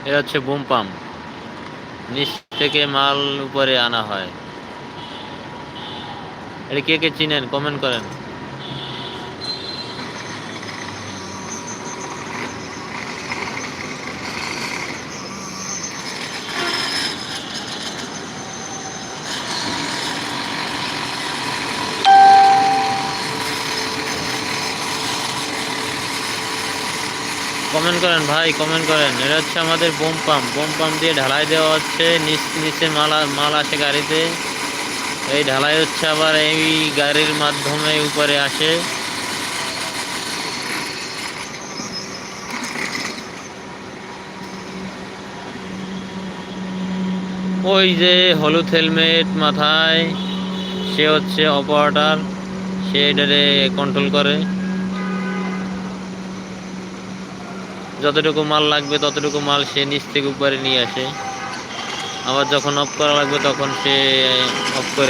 এটা হচ্ছে broom pump, নিচ থেকে মাল উপরে আনা হয়। এটা কে কে চিনেন কমেন্ট করেন। কমেন্ট করেন ভাই, কমেন্ট করেন। এটা হচ্ছে আমাদের বোম পাম্প। বোম পাম্প দিয়ে ঢালাই দেওয়া হচ্ছে, নিচে মাল আসে গাড়িতে। এই ঢালাই হচ্ছে আবার এই গাড়ির মাধ্যমে উপরে আসে। ওই যে হলুদ হেলমেট মাথায়, সে হচ্ছে অপারেটর, সে এটারে কন্ট্রোল করে। যতটুকু মাল লাগবে ততটুকু মাল সে নিচ থেকে উপরে নিয়ে আসে। আবার যখন অফ করা লাগবে তখন সে অফ করে